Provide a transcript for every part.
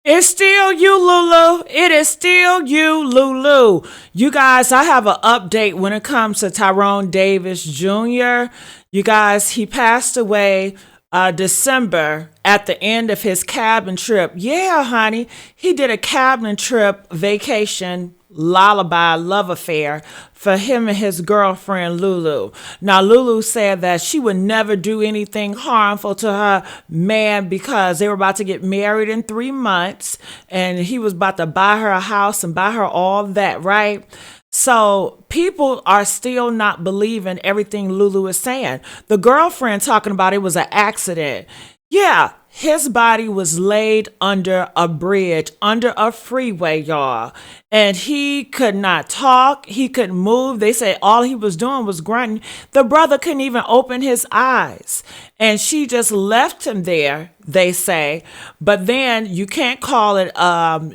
It's still you, Lulu. It is still you, Lulu. You guys, I have an update when it comes to Tyrone Davis Jr. You guys, he passed away December at the end of his cabin trip. Yeah, honey, he did a cabin trip vacation lullaby love affair for him and his girlfriend Lulu. Now Lulu said that she would never do anything harmful to her man because they were about to get married in 3 months and he was about to buy her a house and buy her all that, right? So people are still not believing everything Lulu is saying. The girlfriend talking about it was an accident. Yeah, his body was laid under a bridge, under a freeway, y'all. And he could not talk. He couldn't move. They say all he was doing was grunting. The brother couldn't even open his eyes. And she just left him there, they say. But then you can't call it,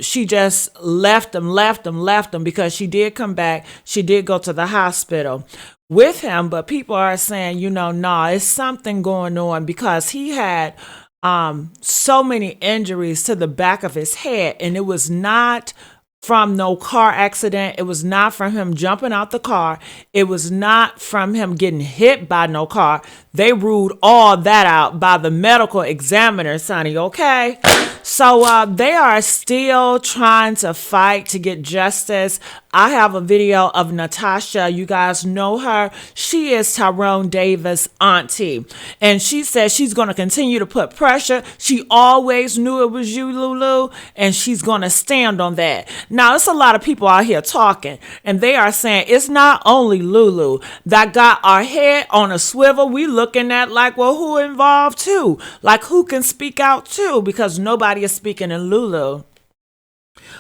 she just left him because she did come back. She did go to the hospital with him. But people are saying, nah, it's something going on because he had so many injuries to the back of his head, and it was not from no car accident. It was not from him jumping out the car. It was not from him getting hit by no car. They ruled all that out by the medical examiner, Sonny, okay? So they are still trying to fight to get justice. I have a video of Natasha. You guys know her. She is Tyrone Davis' auntie. And she says she's going to continue to put pressure. She always knew it was you, Lulu, and she's going to stand on that. Now, it's a lot of people out here talking, and they are saying it's not only Lulu that got our head on a swivel. We looking at like, well, who involved too? Like, who can speak out too? Because nobody is speaking in Lulu.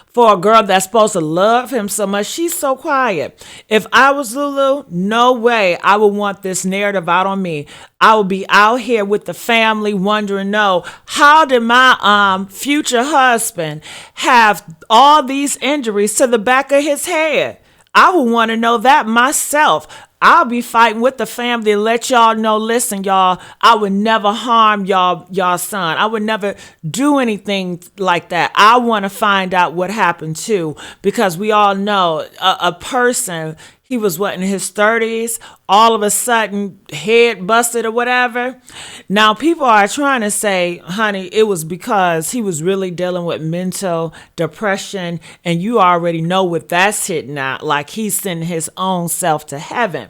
For a girl that's supposed to love him so much, she's so quiet. If I was Lulu, no way I would want this narrative out on me. I would be out here with the family wondering, no, how did my future husband have all these injuries to the back of his head? I would want to know that myself. I'll be fighting with the family to let y'all know, listen, y'all, I would never harm y'all son. I would never do anything like that. I want to find out what happened too, because we all know a person, he was what, in his 30s, all of a sudden head busted or whatever. Now people are trying to say, honey, it was because he was really dealing with mental depression, and you already know what that's hitting out, like he's sending his own self to heaven.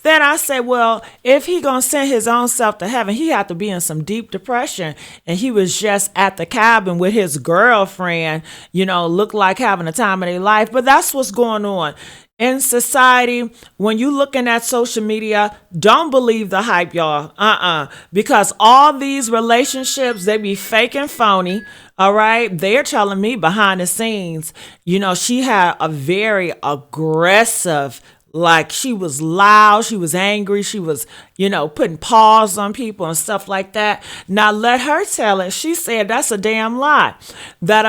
Then I say, well, if he gonna send his own self to heaven, he had to be in some deep depression, and he was just at the cabin with his girlfriend, look like having a time of their life. But that's what's going on in society. When you looking at social media, don't believe the hype, y'all. Because all these relationships, they be fake and phony. All right. They're telling me behind the scenes, she had a very aggressive, like she was loud, she was angry, she was, putting paws on people and stuff like that. Now let her tell it. She said that's a damn lie. That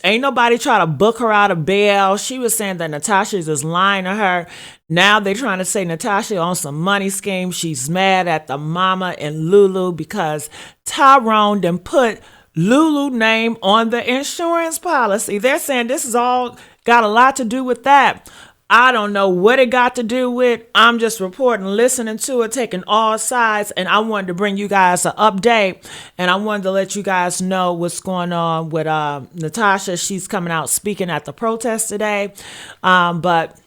ain't nobody try to book her out of bail. She was saying that Natasha is just lying to her. Now they trying to say Natasha on some money scheme. She's mad at the mama and Lulu because Tyrone done put Lulu name on the insurance policy. They're saying this is all got a lot to do with that. I don't know what it got to do with. I'm just reporting, listening to it, taking all sides, and I wanted to bring you guys an update, and I wanted to let you guys know what's going on with Natasha. She's coming out speaking at the protest today, but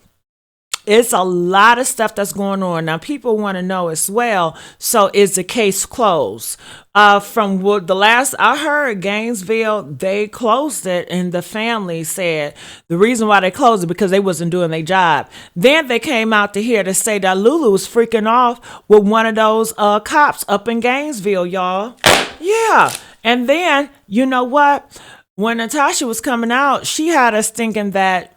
it's a lot of stuff that's going on. Now, people want to know as well, so is the case closed? From what the last I heard, Gainesville, they closed it, and the family said the reason why they closed it because they wasn't doing their job. Then they came out to here to say that Lulu was freaking off with one of those cops up in Gainesville, y'all. Yeah. And then, you know what? When Natasha was coming out, she had us thinking that,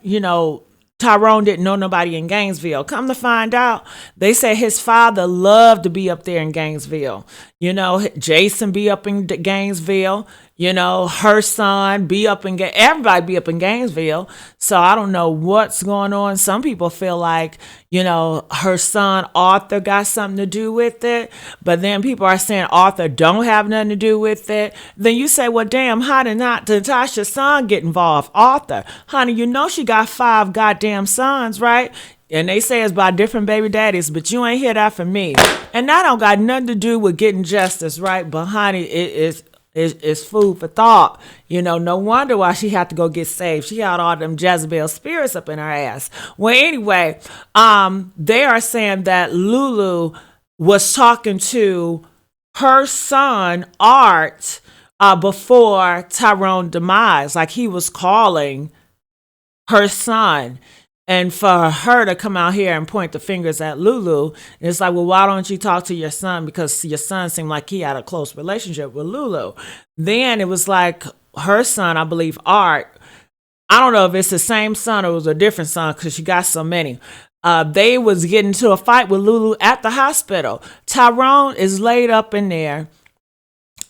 Tyrone didn't know nobody in Gainesville. Come to find out, they say his father loved to be up there in Gainesville. Jason be up in Gainesville. her son be up in everybody be up in Gainesville. So I don't know what's going on. Some people feel like, her son Arthur got something to do with it. But then people are saying Arthur don't have nothing to do with it. Then you say, well, damn, how did not Natasha's son get involved? Arthur, honey, she got 5 goddamn sons, right? And they say it's by different baby daddies, but you ain't hear that from me. And that don't got nothing to do with getting justice, right? But honey, it's food for thought. No wonder why she had to go get saved. She had all them Jezebel spirits up in her ass. Well, anyway, they are saying that Lulu was talking to her son, Art, before Tyrone demise. Like he was calling her son. And for her to come out here and point the fingers at Lulu, it's like, well, why don't you talk to your son? Because your son seemed like he had a close relationship with Lulu. Then it was like her son, I believe, Art. I don't know if it's the same son or it was a different son because she got so many. They was getting into a fight with Lulu at the hospital. Tyrone is laid up in there.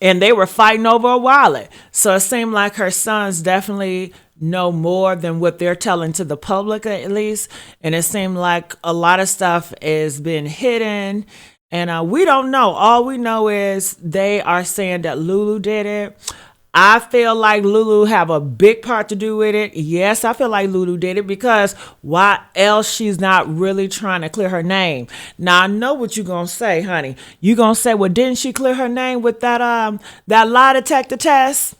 And they were fighting over a wallet. So it seemed like her sons definitely know more than what they're telling to the public, at least. And it seemed like a lot of stuff is being hidden. And we don't know. All we know is they are saying that Lulu did it. I feel like Lulu have a big part to do with it. Yes, I feel like Lulu did it because why else she's not really trying to clear her name. Now, I know what you're going to say, honey. You're going to say, well, didn't she clear her name with that lie detector test?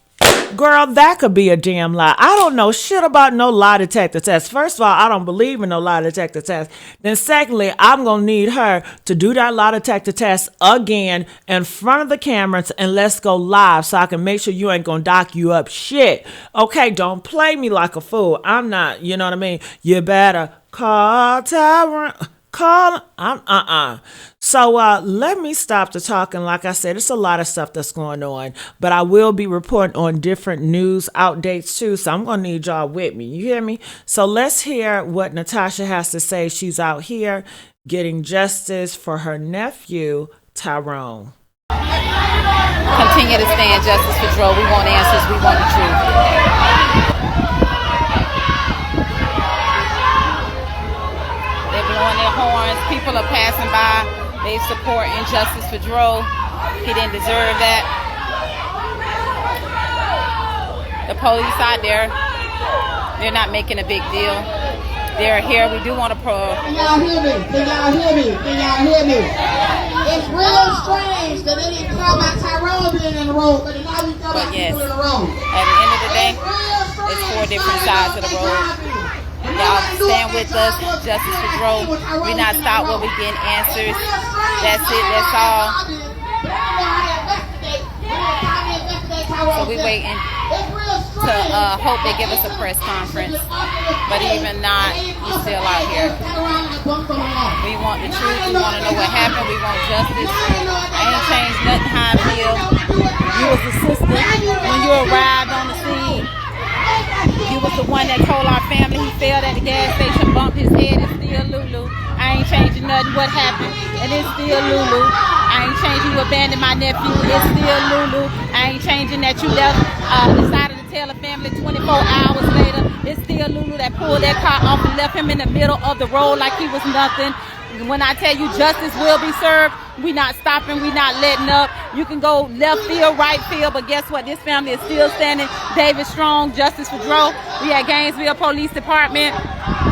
Girl, that could be a damn lie. I don't know shit about no lie detector test. First of all, I don't believe in no lie detector test. Then secondly, I'm going to need her to do that lie detector test again in front of the cameras and let's go live so I can make sure you ain't going to dock you up shit. Okay, don't play me like a fool. I'm not, you know what I mean? You better call Tyrone. So let me stop the talking. Like I said, it's a lot of stuff that's going on, but I will be reporting on different news outdates too. So I'm going to need y'all with me. You hear me? So let's hear what Natasha has to say. She's out here getting justice for her nephew, Tyrone. Continue to stand justice for Dro. We want answers. We want the truth. Blowing their horns, people are passing by, they support injustice for Dro. He didn't deserve that. The police out there, they're not making a big deal. They're here. We do want to Can y'all hear me? Can y'all hear me? Can y'all hear me? It's real strange that they didn't call my Tyrone being in the road, but now we got people in the road. At the end of the day, it's 4 different sides of the road. Y'all stand with us, justice for Dro. We not stop where we getting answers. That's it, that's all. So we waiting to hope they give us a press conference. But even not, we still out here. We want the truth, we want to know what happened, we want justice. I ain't changed nothing how I feel. You was the sister when you arrived on the scene. You was the one that told our family he failed at the gas station, bumped his head. It's still Lulu. I ain't changing nothing. What happened? And it's still Lulu. I ain't changing. You abandoned my nephew. It's still Lulu. I ain't changing that you left. Decided to tell the family 24 hours later. It's still Lulu that pulled that car off and left him in the middle of the road like he was nothing. When I tell you justice will be served, we not stopping, we not letting up. You can go left field, right field, but guess what? This family is still standing. David strong, justice for Dro. We at Gainesville Police Department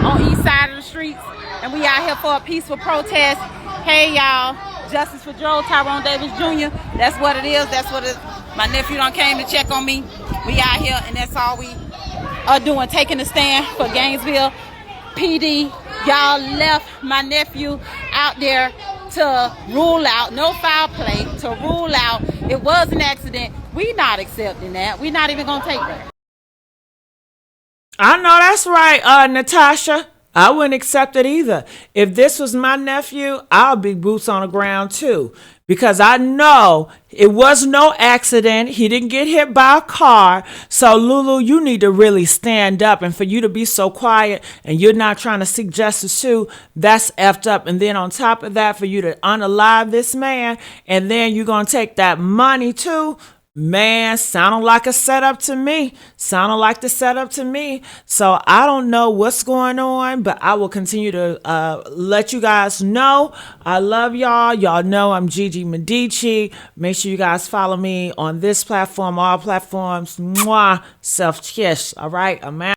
on east side of the streets, and we out here for a peaceful protest. Hey y'all, justice for Dro, Tyrone Davis Jr. That's what it is. That's what it is. My nephew done came to check on me. We out here, and that's all we are doing, taking a stand for Gainesville PD. Y'all left my nephew out there to rule out, no foul play, to rule out it was an accident. We not accepting that. We not even gonna take that. I know that's right, Natasha. I wouldn't accept it either. If this was my nephew, I'll be boots on the ground too. Because I know it was no accident. He didn't get hit by a car. So, Lulu, you need to really stand up. And for you to be so quiet and you're not trying to seek justice too, that's effed up. And then on top of that, for you to unalive this man and then you're going to take that money too, Man, sounded like a setup to me. Sounded like the setup to me. So I don't know what's going on, but I will continue to let you guys know. I love y'all. Y'all know I'm GIGI MEDICI. Make sure you guys follow me on this platform, all platforms. Mwah. Self kiss. All right. I'm out.